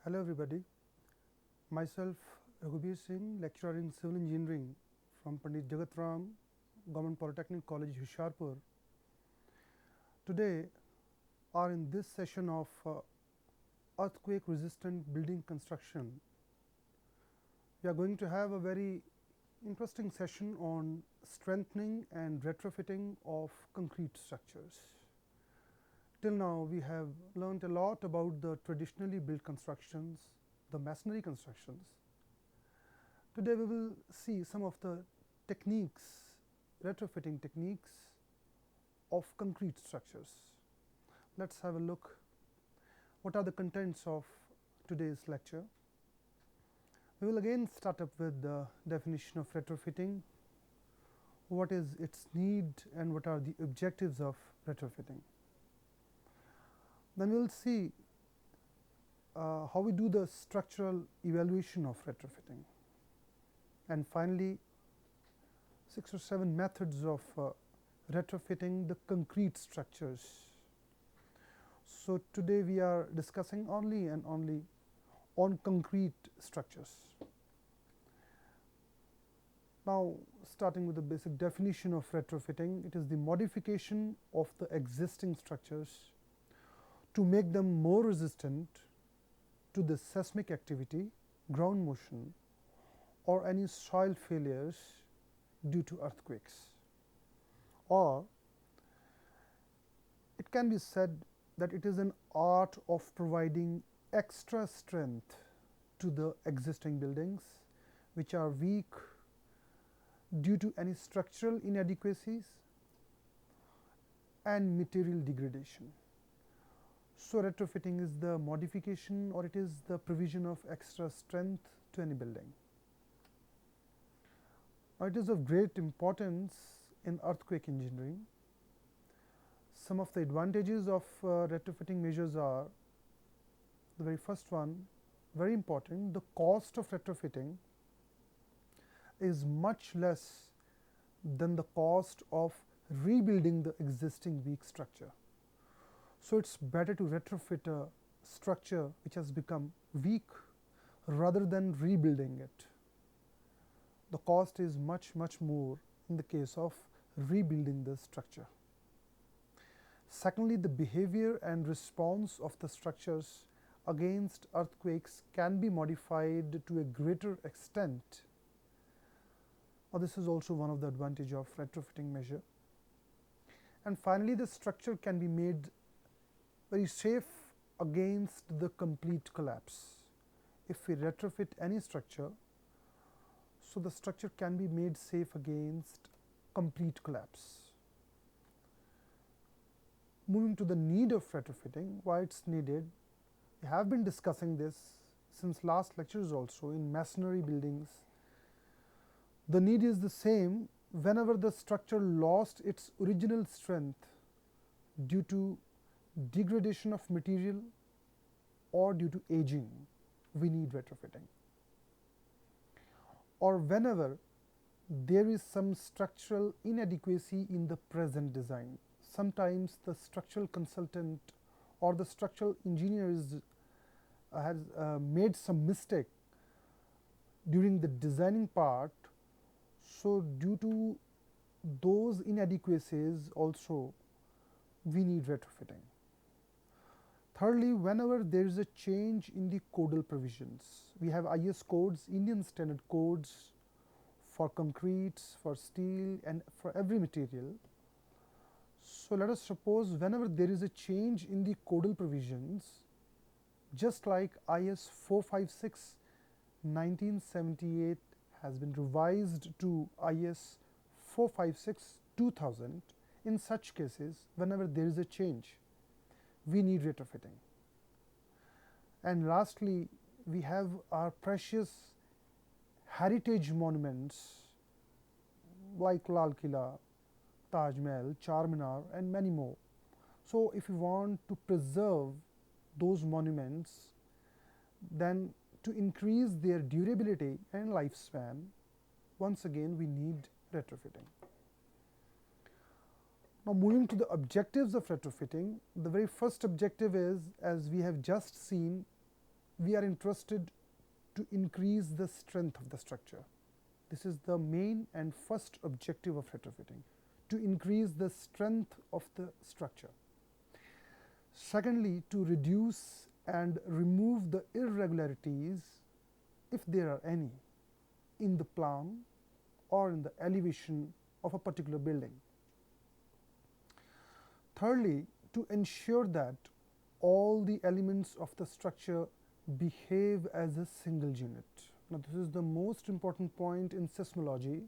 Hello everybody, myself Raghubir Singh, lecturer in civil engineering from Pandit Jagatram Government Polytechnic College, Hoshiarpur. Today or in this session of earthquake resistant building construction, we are going to have a very interesting session on strengthening and retrofitting of concrete structures. Till now we have learned a lot about the traditionally built constructions, the masonry constructions. Today we will see some of the techniques, retrofitting techniques of concrete structures. Let's have a look. What are the contents of today's lecture? We will again start up with the definition of retrofitting. What is its need and what are the objectives of retrofitting? Then we will see how we do the structural evaluation of retrofitting, and finally 6 or 7 methods of retrofitting the concrete structures. So today we are discussing only and only on concrete structures. Now starting with the basic definition of retrofitting, it is the modification of the existing structures to make them more resistant to the seismic activity, ground motion, or any soil failures due to earthquakes. Or it can be said that it is an art of providing extra strength to the existing buildings which are weak due to any structural inadequacies and material degradation. So retrofitting is the modification, or it is the provision of extra strength to any building. Now it is of great importance in earthquake engineering. Some of the advantages of retrofitting measures are: the very first one, very important, the cost of retrofitting is much less than the cost of rebuilding the existing weak structure. So it's better to retrofit a structure which has become weak rather than rebuilding it. The cost is much more in the case of rebuilding the structure. Secondly, the behavior and response of the structures against earthquakes can be modified to a greater extent. Now this is also one of the advantages of retrofitting measure. And finally, the structure can be made very safe against the complete collapse. If we retrofit any structure, so the structure can be made safe against complete collapse. Moving to the need of retrofitting, why it's needed, we have been discussing this since last lectures also. In masonry buildings, the need is the same whenever the structure lost its original strength due to degradation of material or due to aging, we need retrofitting. Or whenever there is some structural inadequacy in the present design. Sometimes the structural consultant or the structural engineer has made some mistake during the designing part. So due to those inadequacies also we need retrofitting. Thirdly, whenever there is a change in the codal provisions, we have IS codes, Indian standard codes for concretes, for steel, and for every material. So let us suppose whenever there is a change in the codal provisions, just like IS 456 1978 has been revised to IS 456 2000, in such cases whenever there is a change, we need retrofitting. And lastly, we have our precious heritage monuments like Lal Killa, Taj Mahal, Charminar, and many more. So if we want to preserve those monuments, then to increase their durability and lifespan, once again we need retrofitting. Now moving to the objectives of retrofitting, the very first objective is, as we have just seen, we are interested to increase the strength of the structure. This is the main and first objective of retrofitting, to increase the strength of the structure. Secondly, to reduce and remove the irregularities, if there are any, in the plan or in the elevation of a particular building. Thirdly, to ensure that all the elements of the structure behave as a single unit. Now, this is the most important point in seismology,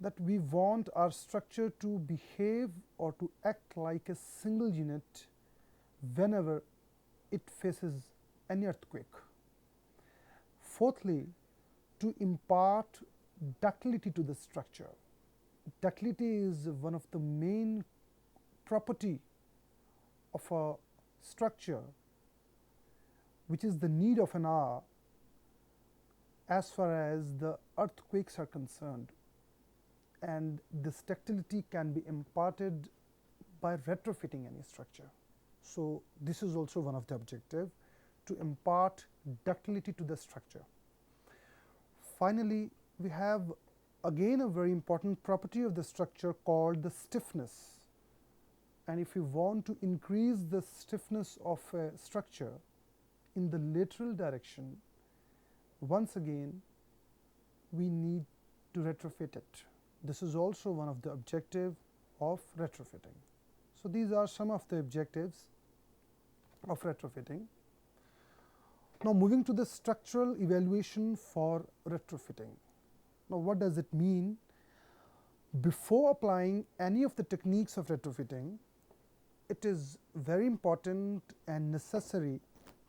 that we want our structure to behave or to act like a single unit whenever it faces any earthquake. Fourthly, to impart ductility to the structure. Ductility is one of the main property of a structure, which is the need of an hour as far as the earthquakes are concerned, and this ductility can be imparted by retrofitting any structure. So, this is also one of the objectives, to impart ductility to the structure. Finally, we have again a very important property of the structure called the stiffness. And if we want to increase the stiffness of a structure in the lateral direction, once again we need to retrofit it. This is also one of the objectives of retrofitting. So, these are some of the objectives of retrofitting. Now, moving to the structural evaluation for retrofitting. Now, what does it mean? Before applying any of the techniques of retrofitting, it is very important and necessary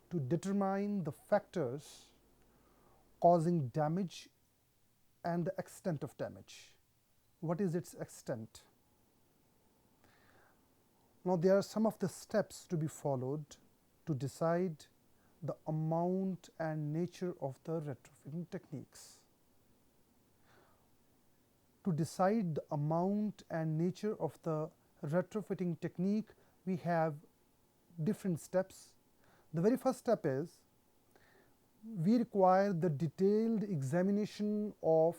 to determine the factors causing damage and the extent of damage. What is its extent? Now, there are some of the steps to be followed to decide the amount and nature of the retrofitting techniques. To decide the amount and nature of the retrofitting technique, we have different steps. The very first step is, we require the detailed examination of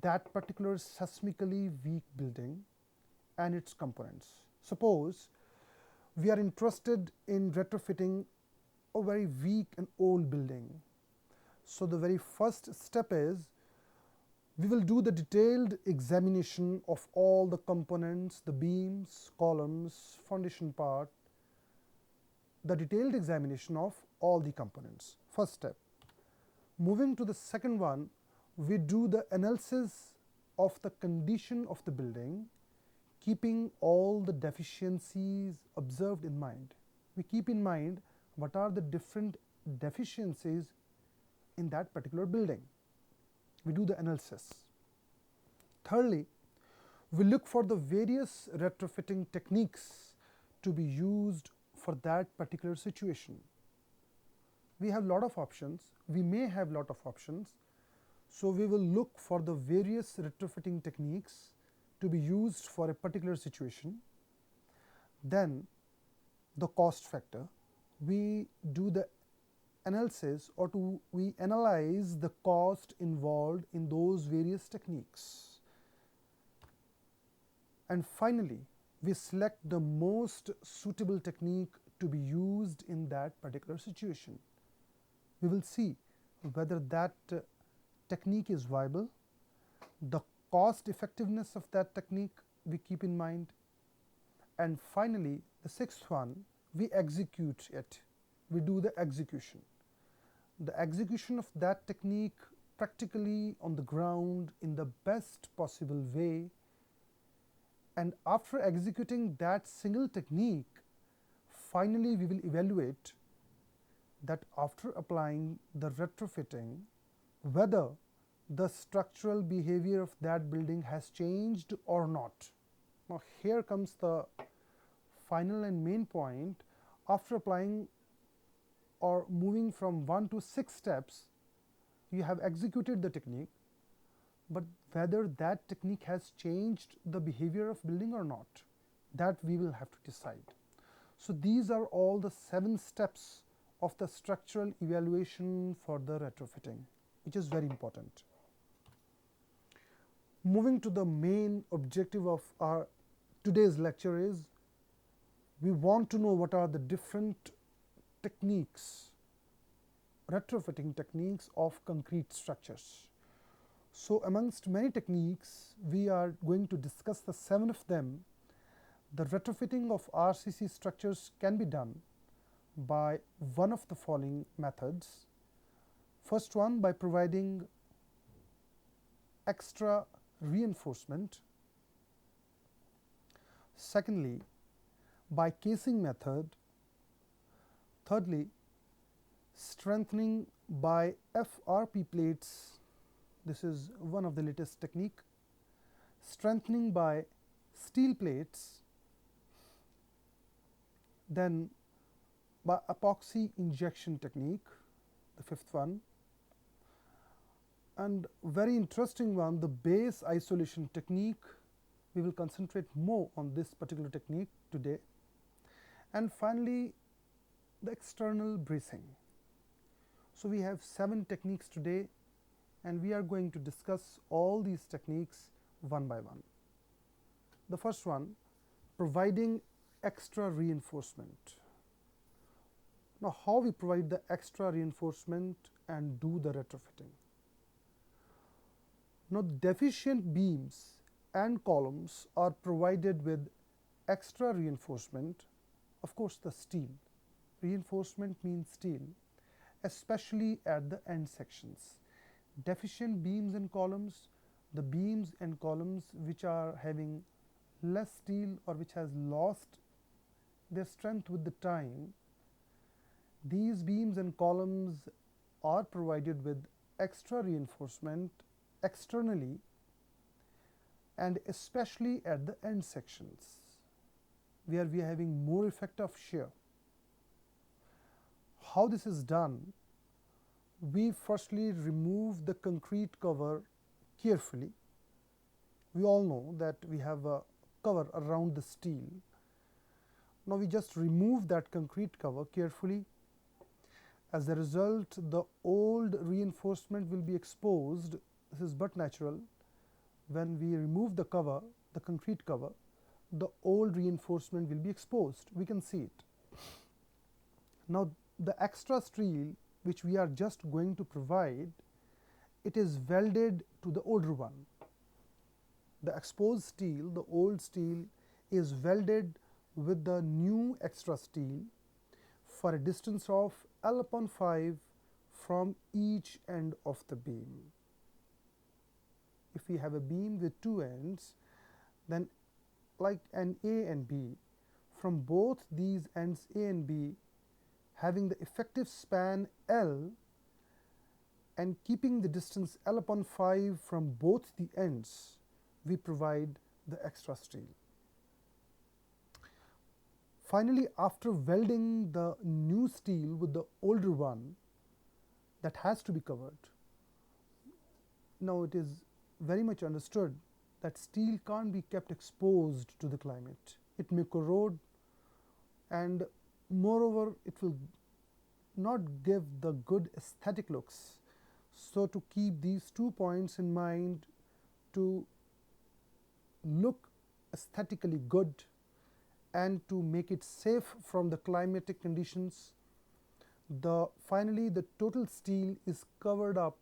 that particular seismically weak building and its components. Suppose we are interested in retrofitting a very weak and old building. So, the very first step is, we will do the detailed examination of all the components, the beams, columns, foundation part, the detailed examination of all the components. First step. Moving to the second one, we do the analysis of the condition of the building, keeping all the deficiencies observed in mind. We keep in mind what are the different deficiencies in that particular building. We do the analysis. Thirdly, we look for the various retrofitting techniques to be used for that particular situation. We have lot of options, we may have lot of options. So, we will look for the various retrofitting techniques to be used for a particular situation. Then the cost factor, we do the analysis, or we analyze the cost involved in those various techniques. And finally, we select the most suitable technique to be used in that particular situation. We will see whether that technique is viable, the cost effectiveness of that technique we keep in mind, and finally the sixth one, we execute it. We do the execution. The execution of that technique practically on the ground in the best possible way, and after executing that single technique, finally we will evaluate that after applying the retrofitting, whether the structural behavior of that building has changed or not. Now, here comes the final and main point. After applying or moving from 1 to 6 steps, you have executed the technique, but whether that technique has changed the behavior of building or not, that we will have to decide. So, these are all the 7 steps of the structural evaluation for the retrofitting, which is very important. Moving to the main objective of our today's lecture is, we want to know what are the different techniques, retrofitting techniques of concrete structures. So amongst many techniques, we are going to discuss the 7 of them. The retrofitting of RCC structures can be done by one of the following methods. First one, by providing extra reinforcement. Secondly, by casing method. Thirdly, strengthening by FRP plates. This is one of the latest technique. Strengthening by steel plates. Then by epoxy injection technique, the 5th one. And very interesting one, the base isolation technique. We will concentrate more on this particular technique today. And finally, the external bracing. So we have 7 techniques today, and we are going to discuss all these techniques one by one. The first one, providing extra reinforcement. Now, how we provide the extra reinforcement and do the retrofitting? Now, deficient beams and columns are provided with extra reinforcement. Of course, the steel. Reinforcement means steel, especially at the end sections. Deficient beams and columns, the beams and columns which are having less steel or which has lost their strength with the time, these beams and columns are provided with extra reinforcement externally and especially at the end sections, where we are having more effect of shear. How this is done? We firstly remove the concrete cover carefully. We all know that we have a cover around the steel. Now, we just remove that concrete cover carefully. As a result, the old reinforcement will be exposed. This is but natural. When we remove the cover, the concrete cover, the old reinforcement will be exposed. We can see it. Now, the extra steel which we are just going to provide, it is welded to the older one. The exposed steel, the old steel, is welded with the new extra steel for a distance of L/5 from each end of the beam. If we have a beam with 2 ends, then like an A and B, from both these ends A and B having the effective span L and keeping the distance L/5 from both the ends, we provide the extra steel. Finally, after welding the new steel with the older one, that has to be covered. Now, it is very much understood that steel can't be kept exposed to the climate. It may corrode, and moreover, it will not give the good aesthetic looks. So, to keep these 2 points in mind, to look aesthetically good and to make it safe from the climatic conditions, finally the total steel is covered up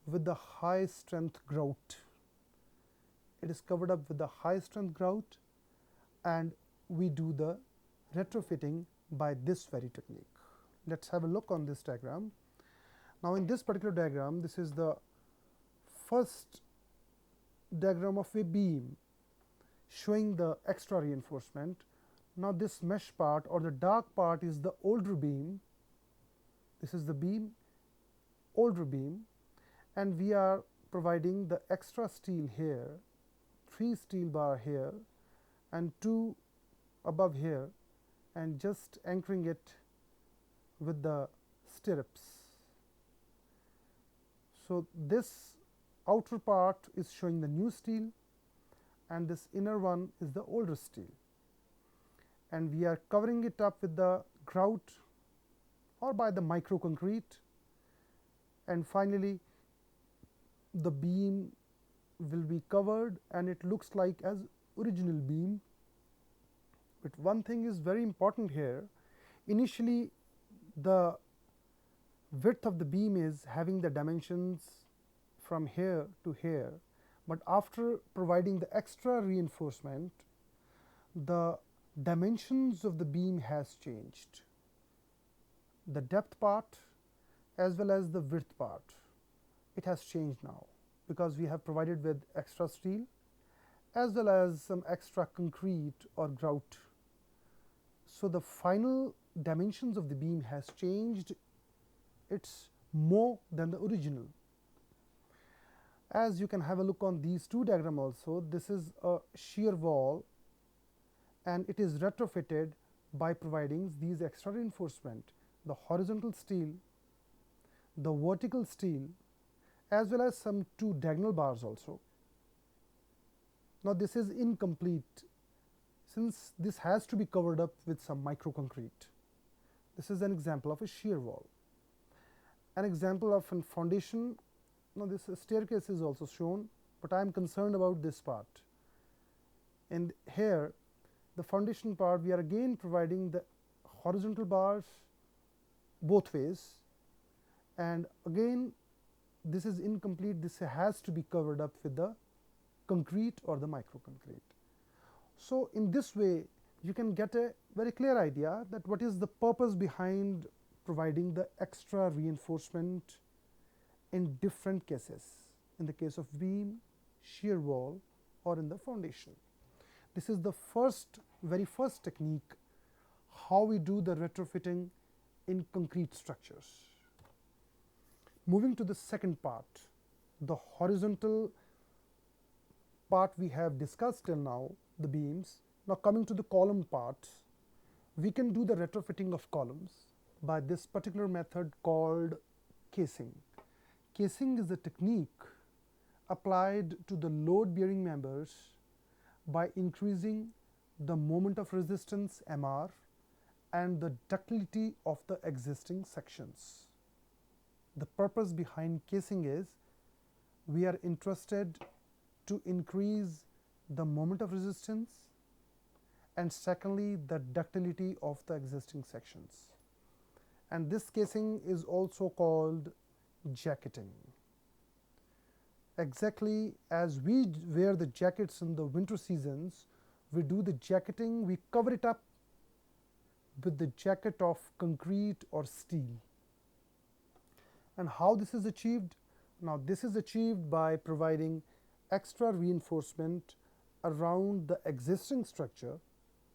with the high strength grout. It is covered up with the high strength grout, and we do the retrofitting by this very technique. Let us have a look on this diagram. Now, in this particular diagram, this is the first diagram of a beam showing the extra reinforcement. Now, this mesh part or the dark part is the older beam. This is the beam, older beam, and we are providing the extra steel here, 3 steel bar here and 2 above here, and just anchoring it with the stirrups. So, this outer part is showing the new steel and this inner one is the older steel, and we are covering it up with the grout or by the micro concrete, and finally the beam will be covered and it looks like as original beam. But one thing is very important here. Initially the width of the beam is having the dimensions from here to here, but after providing the extra reinforcement, the dimensions of the beam has changed. The depth part as well as the width part, it has changed now, because we have provided with extra steel as well as some extra concrete or grout. So the final dimensions of the beam has changed. It's more than the original. As you can have a look on these two diagrams also, this is a shear wall and it is retrofitted by providing these extra reinforcement, the horizontal steel, the vertical steel, as well as some two diagonal bars also. Now this is incomplete, since this has to be covered up with some micro concrete. This is an example of a shear wall. An example of a foundation. Now this staircase is also shown, but I am concerned about this part. And here the foundation part, we are again providing the horizontal bars both ways, and again this is incomplete. This has to be covered up with the concrete or the micro concrete. So in this way you can get a very clear idea that what is the purpose behind providing the extra reinforcement in different cases, in the case of beam, shear wall, or in the foundation. This is the very first technique how we do the retrofitting in concrete structures. Moving to the second part, the horizontal part we have discussed till now, the beams. Now coming to the column part, we can do the retrofitting of columns by this particular method called casing. Casing is a technique applied to the load bearing members by increasing the moment of resistance MR and the ductility of the existing sections. The purpose behind casing is we are interested to increase the moment of resistance and secondly the ductility of the existing sections. And this casing is also called jacketing. Exactly as we wear the jackets in the winter seasons, we do the jacketing, we cover it up with the jacket of concrete or steel. And how this is achieved? Now this is achieved by providing extra reinforcement around the existing structure,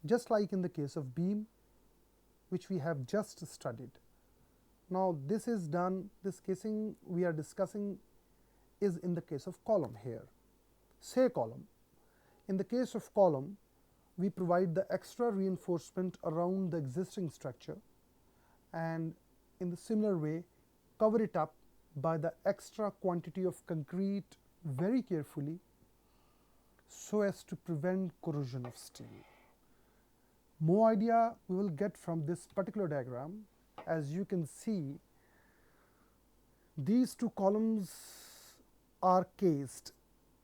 just like in the case of beam, which we have just studied. Now this is done, this casing we are discussing is in the case of column here. Say column. In the case of column, we provide the extra reinforcement around the existing structure and in the similar way cover it up by the extra quantity of concrete very carefully so as to prevent corrosion of steel. More idea we will get from this particular diagram. As you can see, these two columns are cased.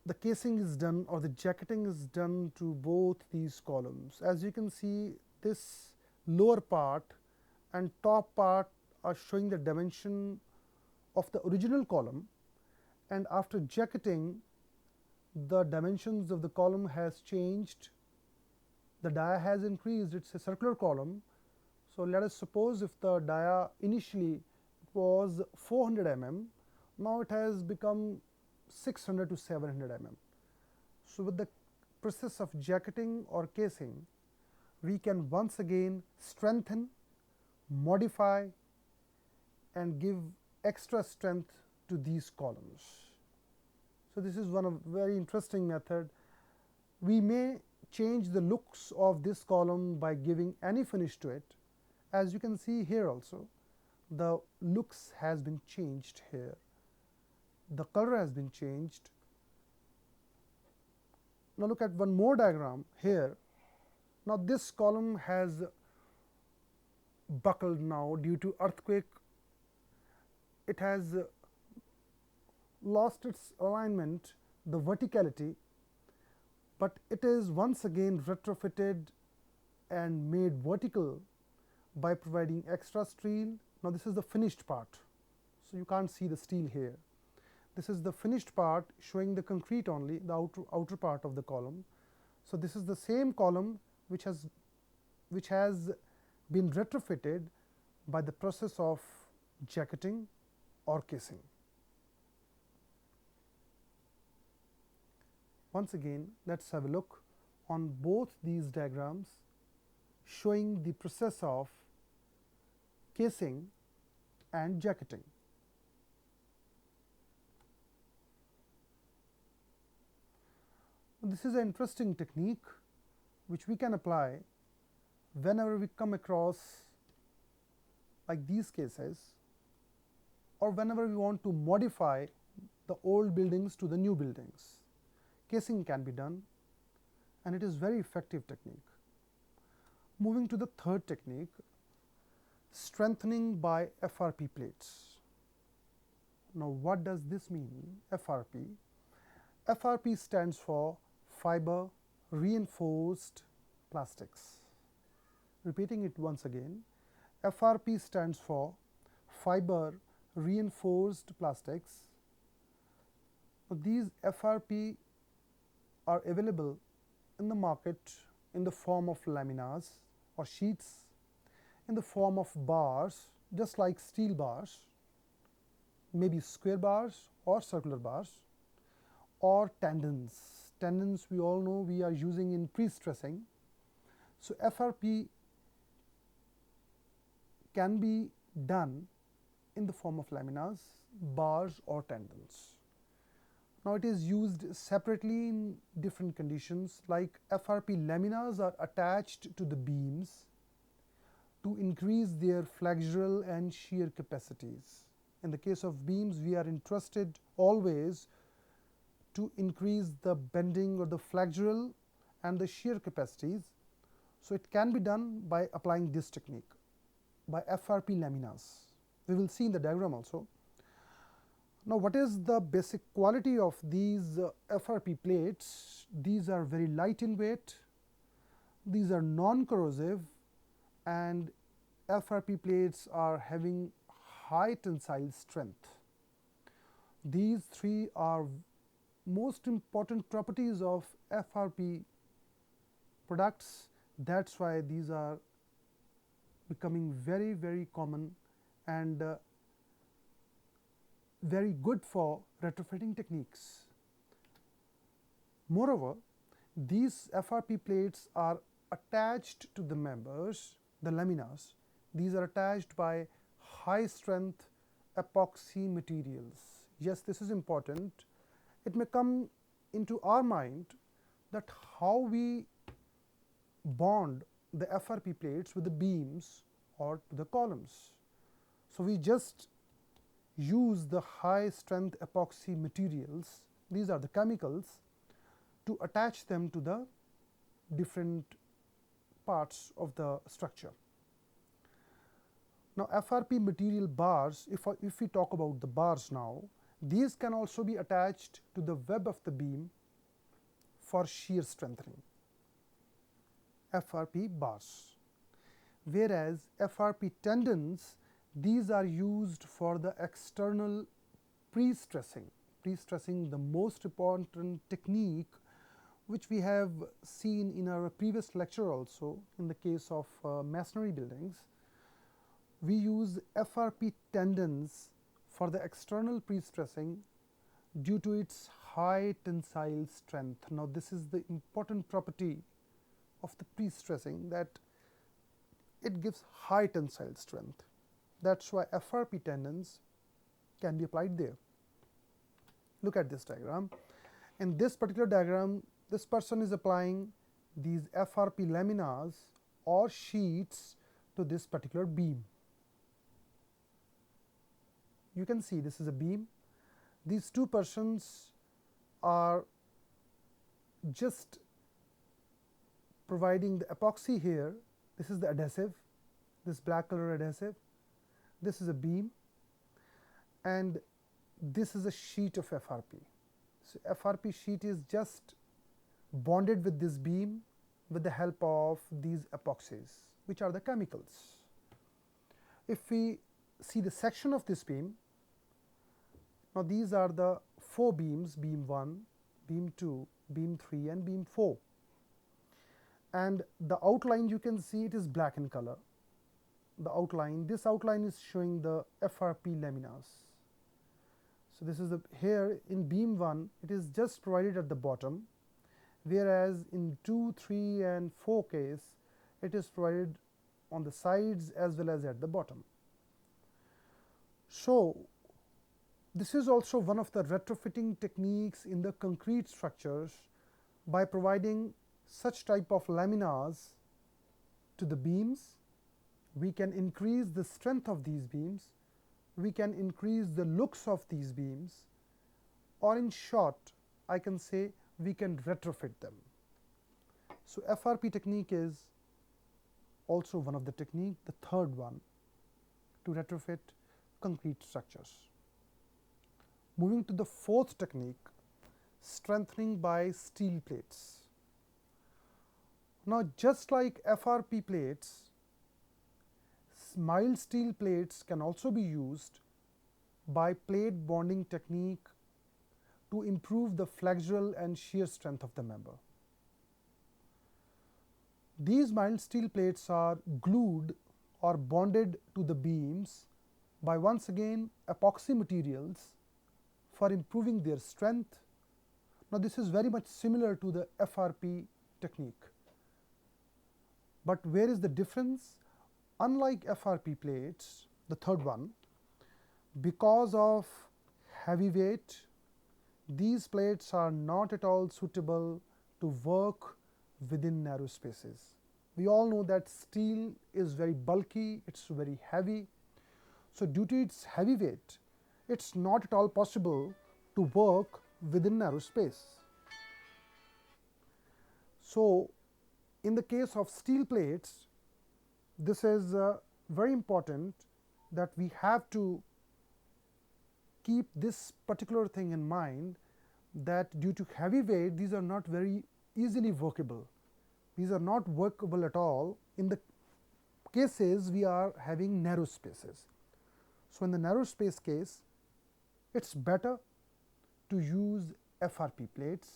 The casing is done or the jacketing is done to both these columns. As you can see, this lower part and top part are showing the dimension of the original column, and after jacketing the dimensions of the column has changed. The dia has increased, it's a circular column. So let us suppose if the dia initially was 400 mm, now it has become 600 to 700 mm. So with the process of jacketing or casing, we can once again strengthen, modify and give extra strength to these columns. So this is one of very interesting method. We may change the looks of this column by giving any finish to it. As you can see here also, the looks has been changed here. The color has been changed. Now look at one more diagram here. Now this column has buckled now due to earthquake. It has lost its alignment, the verticality, but it is once again retrofitted and made vertical by providing extra steel. Now this is the finished part, so you can't see the steel here. This is the finished part showing the concrete only, the outer part of the column. So this is the same column which has been retrofitted by the process of jacketing or casing. Once again, let's have a look on both these diagrams showing the process of casing and jacketing. This is an interesting technique which we can apply whenever we come across like these cases, or whenever we want to modify the old buildings to the new buildings. Casing can be done, and it is very effective technique. Moving to the third technique, strengthening by FRP plates. Now what does this mean, FRP? FRP stands for fiber reinforced plastics. Repeating it once again, FRP stands for fiber reinforced plastics. These FRP are available in the market in the form of laminates or sheets, in the form of bars, just like steel bars, maybe square bars or circular bars, or tendons. Tendons we all know we are using in pre-stressing. So FRP can be done in the form of laminates, bars or tendons. Now it is used separately in different conditions, like FRP laminates are attached to the beams to increase their flexural and shear capacities. In the case of beams, we are interested always to increase the bending or the flexural and the shear capacities. So it can be done by applying this technique, by FRP laminates. We will see in the diagram also. Now what is the basic quality of these FRP plates? These are very light in weight, these are non-corrosive, and FRP plates are having high tensile strength. These three are most important properties of FRP products. That's why these are becoming very, very common and very good for retrofitting techniques. Moreover, these FRP plates are attached to the members, the laminas. These are attached by high strength epoxy materials. Yes, this is important. It may come into our mind that how we bond the FRP plates with the beams or to the columns. So we just use the high strength epoxy materials, these are the chemicals, to attach them to the different parts of the structure. Now FRP material bars, if we talk about the bars now, these can also be attached to the web of the beam for shear strengthening, FRP bars. Whereas FRP tendons, these are used for the external pre-stressing. Pre-stressing, the most important technique which we have seen in our previous lecture also in the case of masonry buildings. We use FRP tendons for the external pre-stressing due to its high tensile strength. Now this is the important property of the pre-stressing, that it gives high tensile strength. That's why FRP tendons can be applied there. Look at this diagram. In this particular diagram, this person is applying these FRP laminas or sheets to this particular beam. You can see this is a beam. These two persons are just providing the epoxy here. This is the adhesive. this black color adhesive, this is a beam, and this is a sheet of FRP. So FRP sheet is just bonded with this beam with the help of these epoxies, which are the chemicals. If we see the section of this beam, now these are the 4 beams, beam 1, beam 2, beam 3 and beam 4. And the outline, you can see it is black in color. The outline, this outline is showing the FRP laminas. So this is here in beam 1, it is just provided at the bottom, whereas in 2, 3 and 4 case, it is provided on the sides as well as at the bottom. So this is also one of the retrofitting techniques in the concrete structures. By providing such type of laminas to the beams, we can increase the strength of these beams, we can increase the looks of these beams, or in short, I can say we can retrofit them. So FRP technique is also one of the technique, the third one, to retrofit concrete structures. Moving to the fourth technique, strengthening by steel plates. Now just like FRP plates, mild steel plates can also be used by plate bonding technique to improve the flexural and shear strength of the member. These mild steel plates are glued or bonded to the beams by once again epoxy materials for improving their strength. Now this is very much similar to the FRP technique. But where is the difference? Unlike FRP plates, the third one, because of heavy weight, these plates are not at all suitable to work within narrow spaces. We all know that steel is very bulky, it's very heavy. So due to its heavy weight, it's not at all possible to work within narrow space. So in the case of steel plates, this is very important that we have to keep this particular thing in mind, that due to heavy weight, these are not very easily workable. These are not workable at all in the cases we are having narrow spaces. So in the narrow space case, it's better to use FRP plates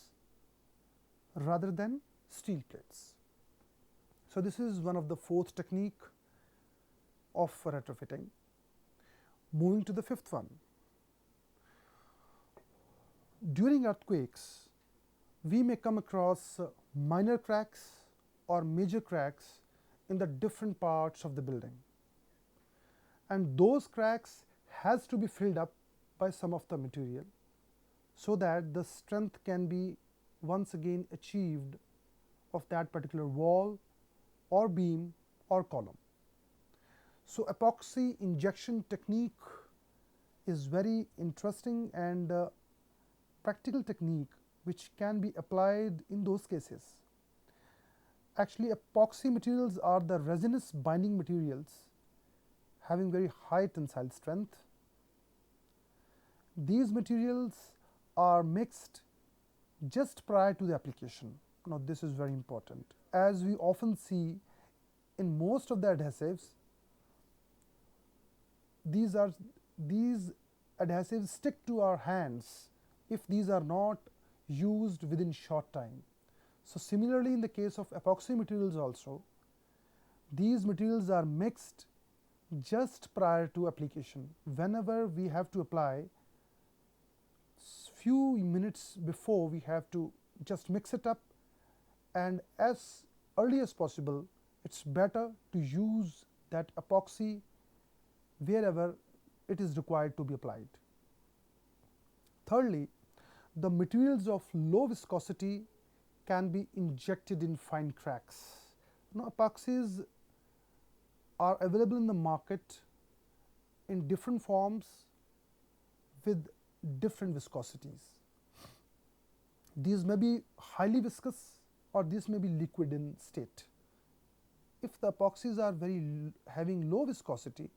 rather than steel plates. So this is one of the fourth technique of retrofitting. Moving to the fifth one. During earthquakes, we may come across minor cracks or major cracks in the different parts of the building. And those cracks has to be filled up by some of the material so that the strength can be once again achieved of that particular wall or beam or column. So epoxy injection technique is very interesting and practical technique which can be applied in those cases. Actually, epoxy materials are the resinous binding materials having very high tensile strength. These materials are mixed just prior to the application. Now this is very important. As we often see in most of the adhesives, these adhesives stick to our hands if these are not used within short time. So similarly in the case of epoxy materials also, these materials are mixed just prior to application. Whenever we have to apply, few minutes before we have to just mix it up, and as early as possible it's better to use that epoxy wherever it is required to be applied. Thirdly, the materials of low viscosity can be injected in fine cracks. Now, epoxies are available in the market in different forms with different viscosities. These may be highly viscous or these may be liquid in state. if the epoxies are having low viscosity,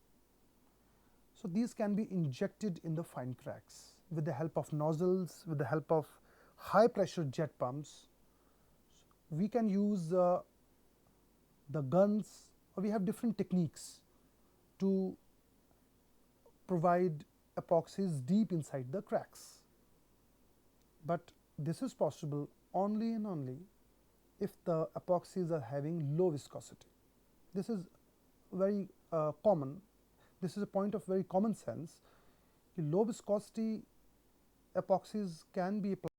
so these can be injected in the fine cracks with the help of nozzles, with the help of high pressure jet pumps. We can use the guns, or we have different techniques to provide epoxies deep inside the cracks. But this is possible only and only if the epoxies are having low viscosity. This is very common. This is a point of very common sense. Low viscosity epoxies can be applied